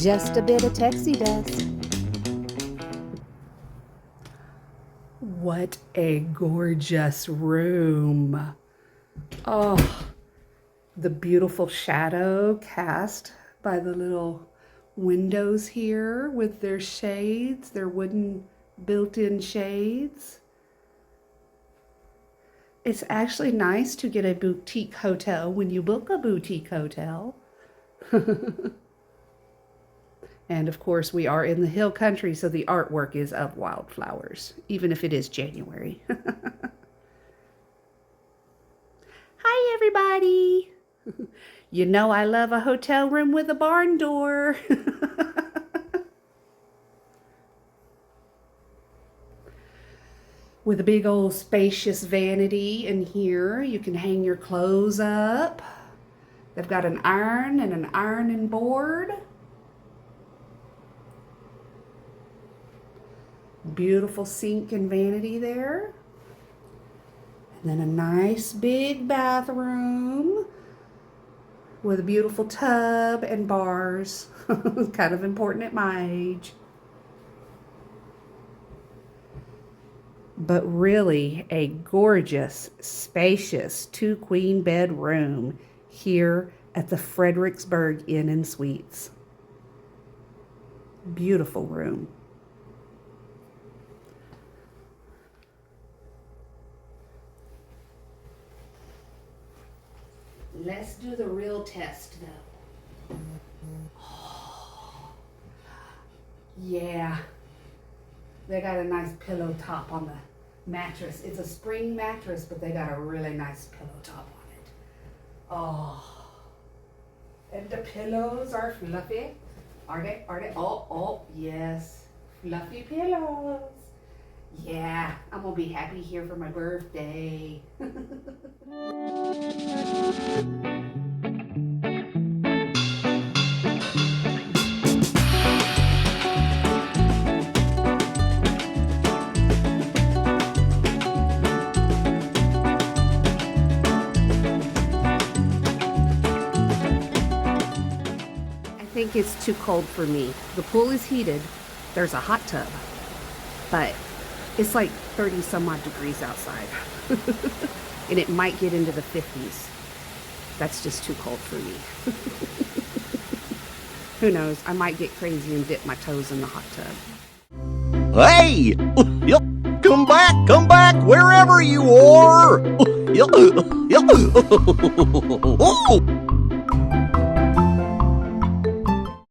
Just a bit of Texie dust. What a gorgeous room. Oh, the beautiful shadow cast by the little windows here with their shades, their wooden built-in shades. It's actually nice to get a boutique hotel when you book a boutique hotel. And of course, we are in the hill country, so the artwork is of wildflowers, even if it is January. Hi, everybody. You know I love a hotel room with a barn door. With a big old spacious vanity in here, you can hang your clothes up. They've got an iron and an ironing board. Beautiful sink and vanity there. And then a nice big bathroom with a beautiful tub and bars. Kind of important at my age. But really a gorgeous, spacious 2-queen bed room here at the Fredericksburg Inn Suites. Beautiful room. Let's do the real test though. Oh, yeah. They got a nice pillow top on the mattress. It's a spring mattress, but they got a really nice pillow top on it. Oh. And the pillows are fluffy. Are they? Are they? Oh, yes. Fluffy pillows. Yeah, I'm gonna be happy here for my birthday. I think it's too cold for me. The pool is heated. There's a hot tub, but it's like 30 some odd degrees outside. And it might get into the 50s. That's just too cold for me. Who knows? I might get crazy and dip my toes in the hot tub. Hey! Come back, wherever you are!